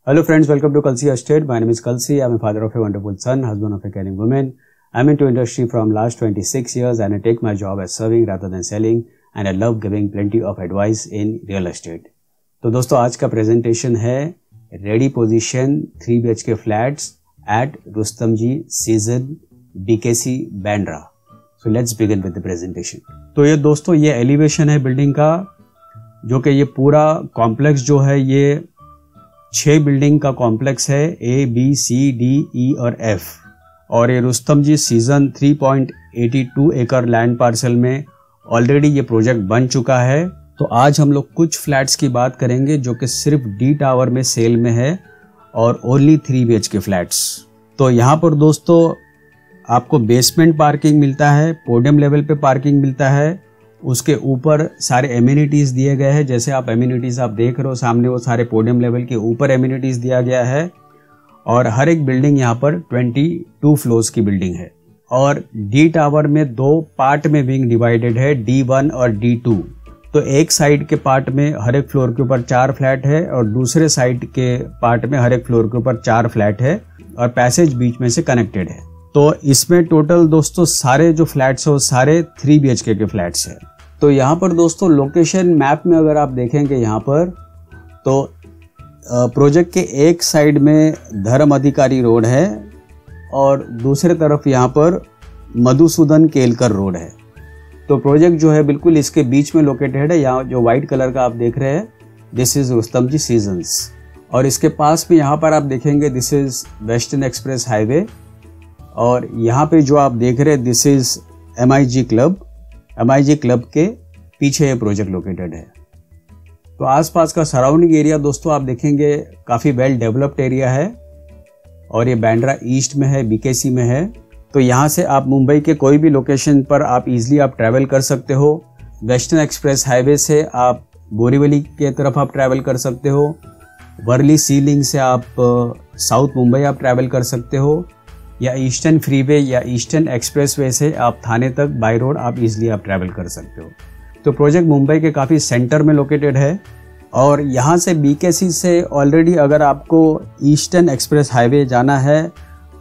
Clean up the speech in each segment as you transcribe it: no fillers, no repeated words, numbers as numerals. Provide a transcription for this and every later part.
Hello friends, welcome to Kalsi Estate. My name is Kalsi. I'm a father of a wonderful son, husband of a caring woman. I'm into industry from last 26 years and I take my job as serving rather than selling and I love giving plenty of advice in real estate. तो दोस्तों आज का presentation है ready position 3 BHK flats at Rustomjee season BKC Bandra. So let's begin with the presentation. तो ये दोस्तों ये elevation है बिल्डिंग का, जो कि ये पूरा कॉम्प्लेक्स जो है ये 6 बिल्डिंग का कॉम्प्लेक्स है A, B, C, D, E और F. और ये रुस्तम जी सीजन 3.82 एकड़ लैंड पार्सल में ऑलरेडी ये प्रोजेक्ट बन चुका है. तो आज हम लोग कुछ फ्लैट्स की बात करेंगे जो कि सिर्फ D टावर में सेल में है और ओनली 3 BHK फ्लैट्स. तो यहाँ पर दोस्तों आपको बेसमेंट पार्किंग मिलता है, पोडियम लेवल पे पार्किंग मिलता है, उसके ऊपर सारे एमिनिटीज दिए गए हैं. जैसे आप एमिनिटीज आप देख रहे हो सामने, वो सारे पोडियम लेवल के ऊपर एमिनिटीज दिया गया है. और हर एक बिल्डिंग यहाँ पर 22 फ्लोर्स की बिल्डिंग है. और डी टावर में 2 पार्ट में विंग डिवाइडेड है, D1 और D2. तो एक साइड के पार्ट में हर एक फ्लोर के ऊपर 4 फ्लैट है और दूसरे साइड के पार्ट में हर एक फ्लोर के ऊपर 4 फ्लैट है और पैसेज बीच में से कनेक्टेड है. तो इसमें टोटल दोस्तों सारे जो फ्लैट्स है वो सारे 3 BHK के फ्लैट्स है. तो यहाँ पर दोस्तों लोकेशन मैप में अगर आप देखेंगे यहाँ पर, तो प्रोजेक्ट के एक साइड में धर्म अधिकारी रोड है और दूसरे तरफ यहाँ पर मधुसूदन केलकर रोड है. तो प्रोजेक्ट जो है बिल्कुल इसके बीच में लोकेटेड है. यहाँ जो व्हाइट कलर का आप देख रहे हैं this is Rustomjee seasons. और इसके पास में यहाँ पर आप देखेंगे this is western express highway. और यहाँ पे जो आप देख रहे हैं this is MIG club. MIG club के पीछे ये प्रोजेक्ट लोकेटेड है. तो आसपास का सराउंडिंग एरिया दोस्तों आप देखेंगे काफ़ी वेल डेवलप्ड एरिया है और ये बैंड्रा ईस्ट में है, BKC में है. तो यहाँ से आप मुंबई के कोई भी लोकेशन पर आप इजीली आप ट्रैवल कर सकते हो. वेस्टर्न एक्सप्रेस हाईवे से आप बोरीवली के तरफ आप ट्रैवल कर सकते हो. वर्ली सी लिंक से आप साउथ मुंबई आप ट्रैवल कर सकते हो, या ईस्टर्न फ्रीवे या ईस्टर्न एक्सप्रेसवे से आप थाने तक बाय रोड आप इजीली आप ट्रैवल कर सकते हो. तो प्रोजेक्ट मुंबई के काफ़ी सेंटर में लोकेटेड है. और यहाँ से BKC से ऑलरेडी अगर आपको ईस्टर्न एक्सप्रेस हाईवे जाना है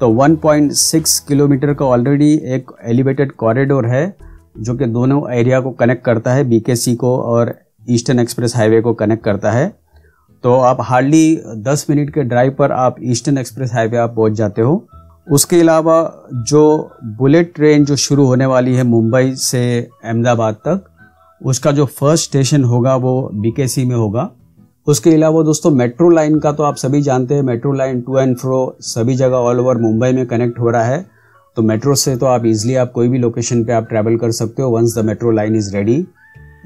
तो 1.6 किलोमीटर का ऑलरेडी एक एलिवेटेड कॉरिडोर है जो कि दोनों एरिया को कनेक्ट करता है, BKC को और ईस्टर्न एक्सप्रेस हाईवे को कनेक्ट करता है. तो आप हार्डली 10 मिनट के ड्राइव पर आप ईस्टर्न एक्सप्रेस हाईवे आप पहुँच जाते हो. उसके अलावा जो बुलेट ट्रेन जो शुरू होने वाली है मुंबई से अहमदाबाद तक, उसका जो फर्स्ट स्टेशन होगा वो BKC में होगा. उसके अलावा दोस्तों मेट्रो लाइन का तो आप सभी जानते हैं, metro line to and fro सभी जगह ऑल ओवर मुंबई में कनेक्ट हो रहा है. तो मेट्रो से तो आप इजीली आप कोई भी लोकेशन पे आप ट्रैवल कर सकते हो once the metro line is ready.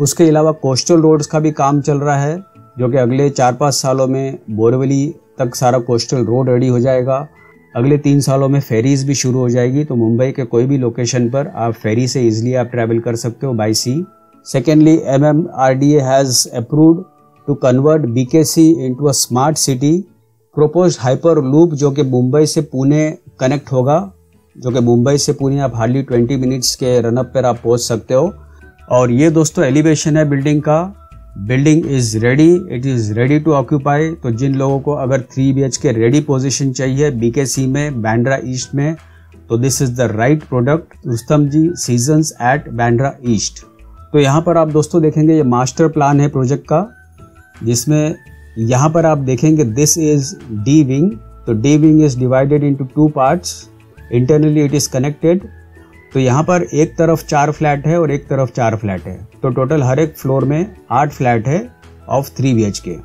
उसके अलावा कोस्टल रोड्स का भी काम चल रहा है जो कि अगले 4-5 सालों में बोरीवली तक सारा कोस्टल रोड रेडी हो जाएगा. अगले 3 सालों में फेरीज भी शुरू हो जाएगी. तो मुंबई के कोई भी लोकेशन पर आप फेरी से इजीली आप ट्रैवल कर सकते हो by sea. Secondly MMRDA has approved to convert BKC into a smart city. Proposed hyper loop जो कि मुंबई से पुणे कनेक्ट होगा, जो कि मुंबई से पुणे आप हार्डली 20 मिनट्स के रनअप पर आप पहुंच सकते हो. और ये दोस्तों एलिवेशन है बिल्डिंग का. Building is ready, it is ready to occupy. तो जिन लोगों को अगर 3 BHK रेडी पोजीशन चाहिए BKC में, बैंड्रा ईस्ट में, तो this is the right product, Rustomjee seasons at Bandra east. तो यहाँ पर आप दोस्तों देखेंगे ये मास्टर प्लान है प्रोजेक्ट का, जिसमें यहाँ पर आप देखेंगे दिस इज D विंग. तो D wing is divided into 2 parts. Internally it is connected. तो यहाँ पर एक तरफ 4 फ्लैट है और एक तरफ 4 फ्लैट है. तो टोटल हर एक फ्लोर में 8 फ्लैट है ऑफ 3 BHK.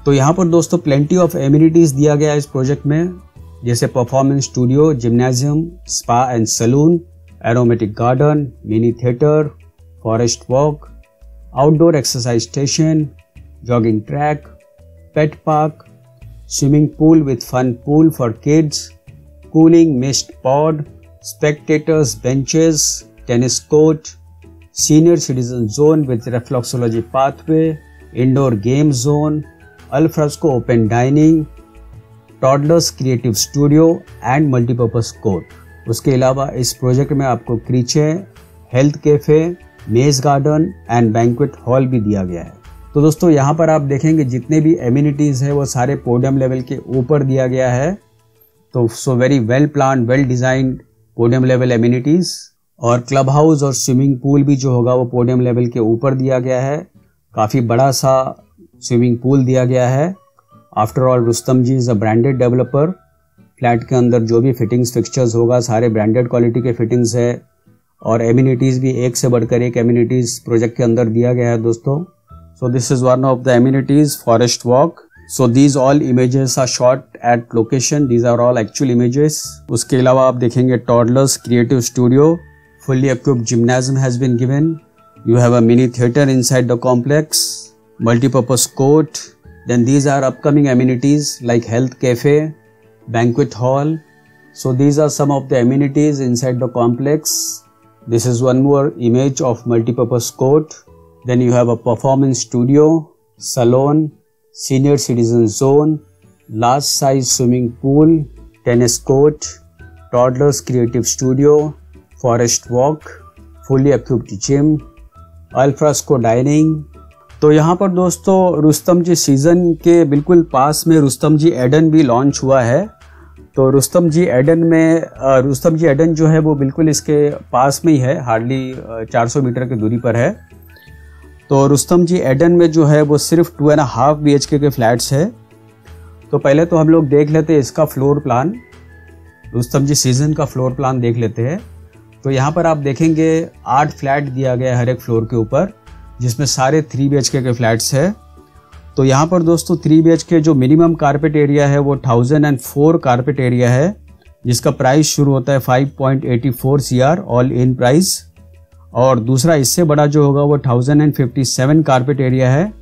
तो यहाँ पर दोस्तों प्लेंटी ऑफ एमिनिटीज दिया गया है इस प्रोजेक्ट में, जैसे performance studio, gymnasium, spa and salon, aromatic garden, mini theatre, forest walk, outdoor exercise station, jogging track, pet park, swimming pool with fun pool for kids, cooling mist pod, spectators benches, tennis court, senior citizen zone with reflexology pathway, indoor game zone, alfresco open dining, toddlers creative studio and multipurpose court. उसके अलावा इस project में आपको क्रीचे, health cafe, मेज garden and banquet hall भी दिया गया है. तो दोस्तों यहाँ पर आप देखेंगे जितने भी एमिनिटीज़ है वो सारे पोडियम लेवल के ऊपर दिया गया है। तो so very well plan, well designed podium level amenities. और क्लब हाउस और स्विमिंग पूल भी जो होगा वो पोडियम लेवल के ऊपर दिया गया है। काफ़ी बड़ा सा स्विमिंग पूल दिया गया है। After all Rustomjee is a branded developer. Flat के अंदर जो भी फिटिंग्स फिक्सचर्स होगा सारे ब्रांडेड क्वालिटी के फिटिंग्स है और एमिनिटीज़ भी एक से बढ़कर एक एमिनिटीज़ प्रोजेक्ट के अंदर दिया गया है दोस्तों। So this is one of the amenities, forest walk. So these all images are shot at location, these are all actual images. उसके अलावा आप देखेंगे toddlers creative studio, fully equipped gymnasium has been given. You have a mini theater inside the complex, multi-purpose court. Then these are upcoming amenities like health cafe, banquet hall. So these are some of the amenities inside the complex. This is one more image of multi-purpose court. Then you have a performance studio, salon, senior citizen zone, large size swimming pool, tennis court, toddlers creative studio, forest walk, fully equipped gym, alfresco dining. तो यहाँ पर दोस्तों रुस्तम जी season के बिल्कुल पास में रुस्तम जी Aiden भी launch हुआ है। तो रुस्तम जी एडन जो है वो बिल्कुल इसके पास में ही है, हार्डली 400 मीटर की दूरी पर है। तो रुस्तम जी एडन में जो है वो सिर्फ 2.5 BHK के फ्लैट्स है। तो पहले तो हम लोग देख लेते हैं इसका फ्लोर प्लान, रुस्तम जी सीजन का फ्लोर प्लान देख लेते हैं। तो यहाँ पर आप देखेंगे 8 फ्लैट दिया गया है हर एक फ्लोर के ऊपर, जिसमें सारे 3 BHK के फ्लैट्स है। तो यहाँ पर दोस्तों 3 BHK जो मिनिमम कारपेट एरिया है वो 1004 कारपेट एरिया है, जिसका प्राइस शुरू होता है 5.84 CR ऑल इन प्राइस। और दूसरा इससे बड़ा जो होगा वो 1057 कारपेट एरिया है,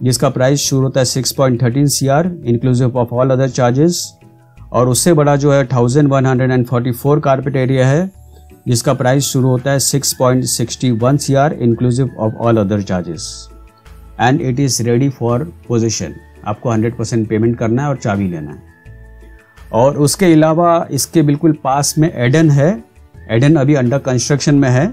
जिसका प्राइस शुरू होता है 6.13 CR inclusive of all other charges. और उससे बड़ा जो है 1144 कारपेट एरिया है, जिसका प्राइस शुरू होता है 6.61 CR inclusive of all other charges. And it is ready for position. आपको 100% पेमेंट करना है और चाबी लेना है। और उसके अलावा इसके बिल्कुल पास में एडन है। एडन अभी अंडर कंस्ट्रक्शन में है,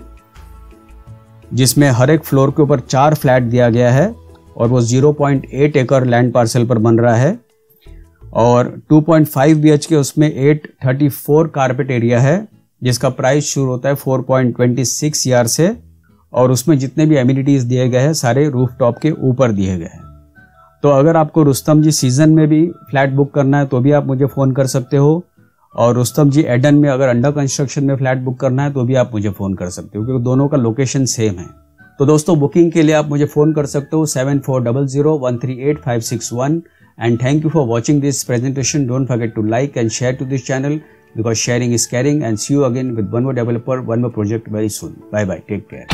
जिसमें हर एक फ्लोर के ऊपर 4 फ्लैट दिया गया है और वो 0.8 एकड़ लैंड पार्सल पर बन रहा है। और 2.5 BHK उसमें 834 कारपेट एरिया है, जिसका प्राइस शुरू होता है 4.26 CR से। और उसमें जितने भी एमिनिटीज दिए गए हैं सारे रूफटॉप के ऊपर दिए गए हैं। तो अगर आपको रुस्तम जी सीजन में भी फ्लैट बुक करना है तो भी आप मुझे फ़ोन कर सकते हो। और रुस्तम जी एडन में अगर अंडर कंस्ट्रक्शन में फ्लैट बुक करना है तो भी आप मुझे फ़ोन कर सकते हो, क्योंकि दोनों का लोकेशन सेम है। तो दोस्तों बुकिंग के लिए आप मुझे फ़ोन कर सकते हो 7400138561। And thank you for watching this presentation. Don't forget to like and share to this channel, because sharing is caring. And see you again with one more developer, one more project very soon. Bye bye. Take care.